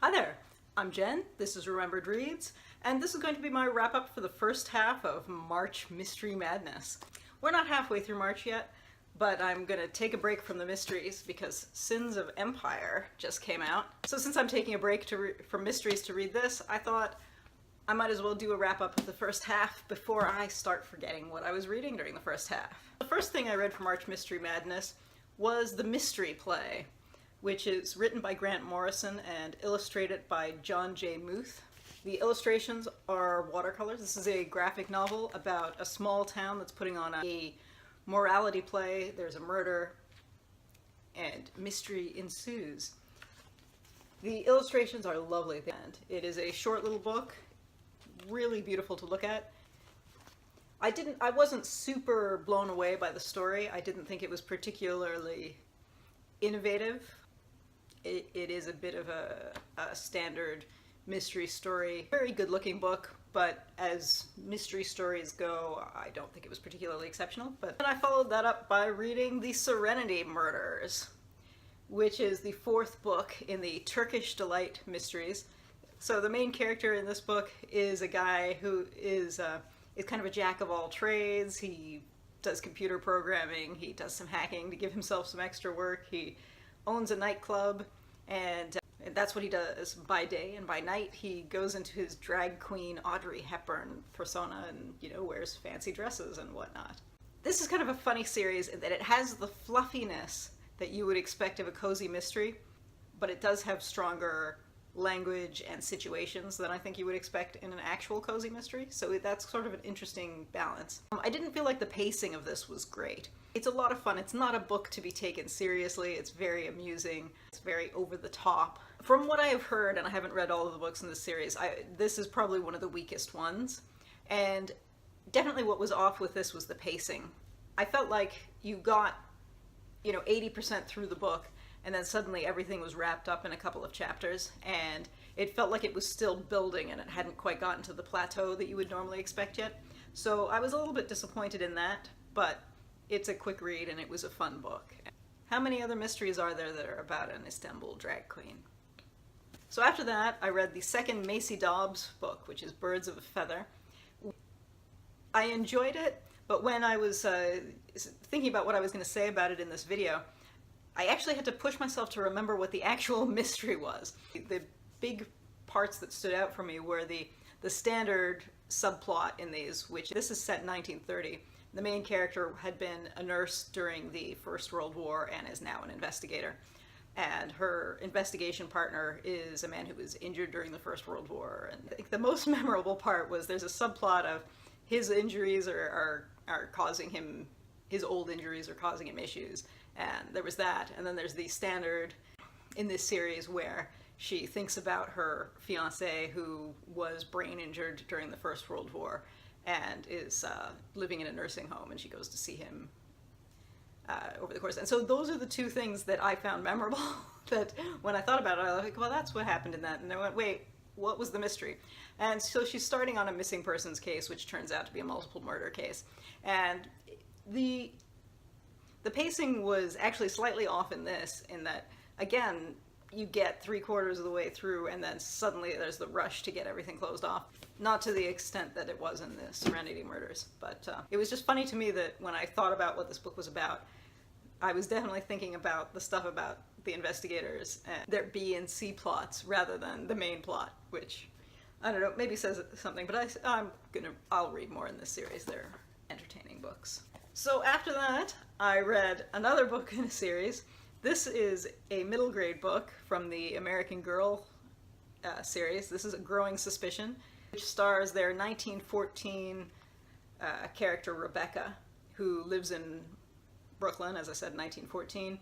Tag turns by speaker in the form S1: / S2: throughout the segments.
S1: Hi there, I'm Jen, this is Remembered Reads, and this is going to be my wrap-up for the first half of March Mystery Madness. We're not halfway through March yet, but I'm going to take a break from the mysteries because Sins of Empire just came out. So since I'm taking a break from mysteries to read this, I thought I might as well do a wrap-up of the first half before I start forgetting what I was reading during the first half. The first thing I read for March Mystery Madness was The Mystery Play, which is written by Grant Morrison and illustrated by John J. Muth. The illustrations are watercolors. This is a graphic novel about a small town that's putting on a morality play. There's a murder, and mystery ensues. The illustrations are lovely, and it is a short little book, really beautiful to look at. I wasn't super blown away by the story. I didn't think it was particularly innovative. It is a bit of a standard mystery story. Very good looking book, but as mystery stories go, I don't think it was particularly exceptional. But then I followed that up by reading The Serenity Murders, which is the fourth book in the Turkish Delight mysteries. So the main character in this book is a guy who is kind of a jack of all trades. He does computer programming, he does some hacking to give himself some extra work, he owns a nightclub, and that's what he does by day, and by night he goes into his drag queen Audrey Hepburn persona and, you know, wears fancy dresses and whatnot. This is kind of a funny series in that it has the fluffiness that you would expect of a cozy mystery, but it does have stronger language and situations than I think you would expect in an actual cozy mystery, so that's sort of an interesting balance. I didn't feel like the pacing of this was great. It's a lot of fun. It's not a book to be taken seriously. It's very amusing. It's very over the top. From what I have heard, and I haven't read all of the books in this series, this is probably one of the weakest ones. And definitely what was off with this was the pacing. I felt like you got, 80% through the book, and then suddenly everything was wrapped up in a couple of chapters, and it felt like it was still building and it hadn't quite gotten to the plateau that you would normally expect yet. So I was a little bit disappointed in that, but it's a quick read and it was a fun book. How many other mysteries are there that are about an Istanbul drag queen? So after that, I read the second Macy Dobbs book, which is Birds of a Feather. I enjoyed it, but when I was thinking about what I was going to say about it in this video, I actually had to push myself to remember what the actual mystery was. The big parts that stood out for me were the standard subplot in these, which this is set in 1930. The main character had been a nurse during the First World War and is now an investigator. And her investigation partner is a man who was injured during the First World War. And I think the most memorable part was there's a subplot of his injuries are causing him, his old injuries are causing him issues. And there was that. And then there's the standard in this series where she thinks about her fiancé who was brain injured during the First World War and is living in a nursing home, and she goes to see him over the course. And so those are the two things that I found memorable, that when I thought about it, I was like, well, that's what happened in that. And I went, wait, what was the mystery? And so she's starting on a missing persons case, which turns out to be a multiple murder case. And the pacing was actually slightly off in this, in that, again, you get 3/4 of the way through and then suddenly there's the rush to get everything closed off. Not to the extent that it was in the Serenity Murders, but it was just funny to me that when I thought about what this book was about, I was definitely thinking about the stuff about the investigators and their B and C plots rather than the main plot, which, I don't know, maybe says something, but I'll read more in this series. They're entertaining books. So after that, I read another book in a series. This is a middle grade book from the American Girl series. This is A Growing Suspicion, which stars their 1914 character Rebecca, who lives in Brooklyn, as I said, 1914,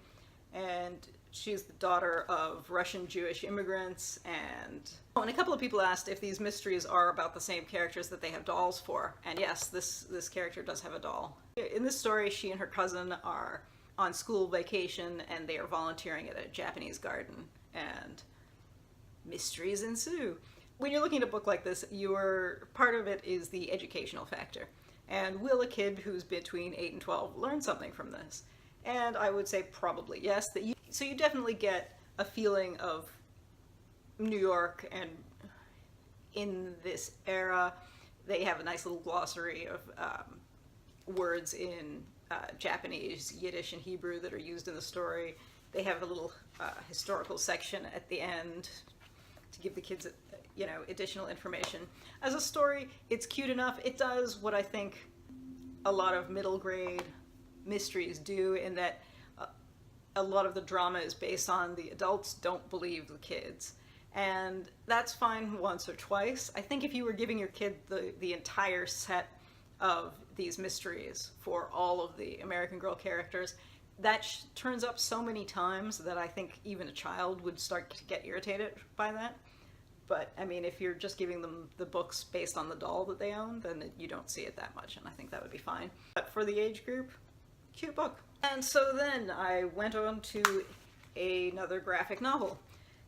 S1: and she's the daughter of Russian Jewish immigrants. And a couple of people asked if these mysteries are about the same characters that they have dolls for, and yes, this character does have a doll. In this story, she and her cousin are on school vacation and they are volunteering at a Japanese garden, and mysteries ensue. When you're looking at a book like this, part of it is the educational factor. And will a kid who's between 8 and 12 learn something from this? And I would say probably yes. So you definitely get a feeling of New York, and in this era, they have a nice little glossary of words in Japanese, Yiddish, and Hebrew that are used in the story. They have a little historical section at the end to give the kids, additional information. As a story, it's cute enough. It does what I think a lot of middle grade mysteries do, in that a lot of the drama is based on the adults don't believe the kids. And that's fine once or twice. I think if you were giving your kid the entire set of these mysteries for all of the American Girl characters, that turns up so many times that I think even a child would start to get irritated by that. But, I mean, if you're just giving them the books based on the doll that they own, then you don't see it that much, and I think that would be fine. But for the age group, cute book. And so then I went on to another graphic novel.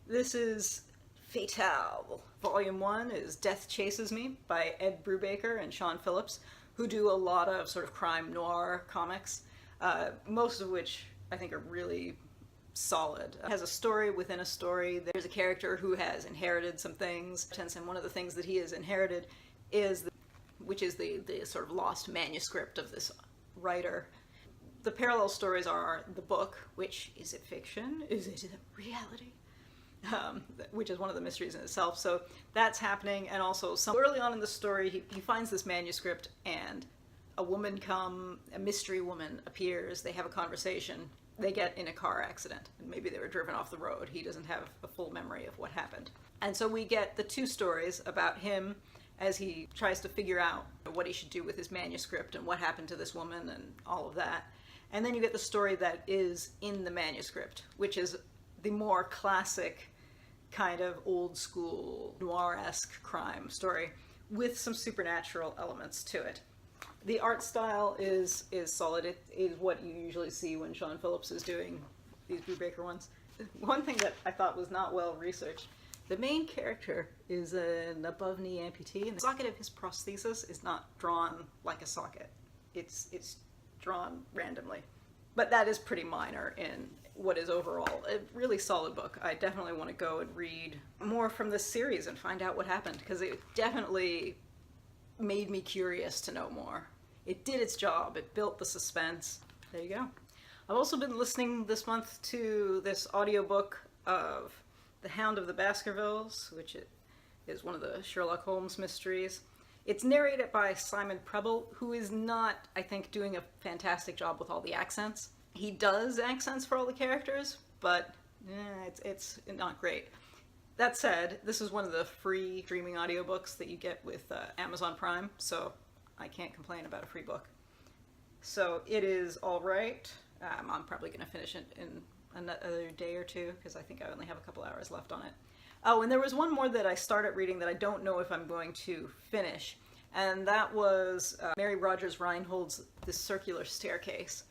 S1: This is Fatale. Volume 1 is Death Chases Me by Ed Brubaker and Sean Phillips, who do a lot of sort of crime noir comics, most of which I think are really solid. It has a story within a story. There's a character who has inherited some things, and one of the things that he has inherited is, which is the sort of lost manuscript of this writer. The parallel stories are the book, which, is it fiction? Is it reality? Which is one of the mysteries in itself. So that's happening, and also early on in the story, he finds this manuscript, and a mystery woman appears. They have a conversation. They get in a car accident, and maybe they were driven off the road. He doesn't have a full memory of what happened. And so we get the two stories about him as he tries to figure out what he should do with his manuscript and what happened to this woman and all of that. And then you get the story that is in the manuscript, which is the more classic kind of old school noir-esque crime story with some supernatural elements to it. The art style is solid. It is what you usually see when Sean Phillips is doing these Brubaker ones. One thing that I thought was not well researched, the main character is an above-knee amputee, and the socket of his prosthesis is not drawn like a socket. It's drawn randomly. But that is pretty minor in what is overall a really solid book. I definitely want to go and read more from this series and find out what happened, because it definitely made me curious to know more. It did its job. It built the suspense. There you go. I've also been listening this month to this audiobook of The Hound of the Baskervilles, which is one of the Sherlock Holmes mysteries. It's narrated by Simon Prebble, who is not, I think, doing a fantastic job with all the accents. He does accents for all the characters, but it's not great. That said, this is one of the free streaming audiobooks that you get with Amazon Prime, so I can't complain about a free book. So it is all right. I'm probably going to finish it in another day or two, because I think I only have a couple hours left on it. Oh, and there was one more that I started reading that I don't know if I'm going to finish, and that was Mary Rodgers Reinhold's The Circular Staircase.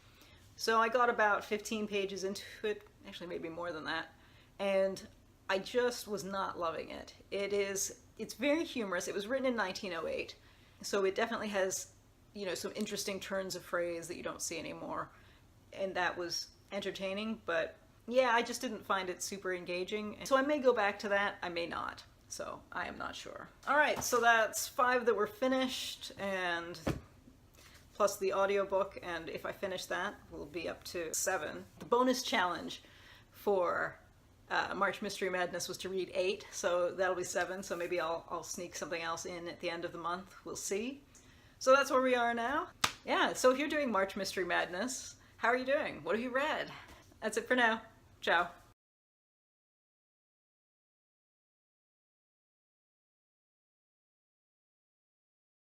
S1: So I got about 15 pages into it, actually maybe more than that, and I just was not loving it. It's very humorous. It was written in 1908, so it definitely has, some interesting turns of phrase that you don't see anymore, and that was entertaining, but yeah, I just didn't find it super engaging. So I may go back to that, I may not. So I am not sure. All right, so that's 5 that were finished, and plus the audiobook, and if I finish that, we'll be up to 7. The bonus challenge for March Mystery Madness was to read 8, so that'll be 7, so maybe I'll sneak something else in at the end of the month. We'll see. So that's where we are now. Yeah, so if you're doing March Mystery Madness, how are you doing? What have you read? That's it for now. Ciao.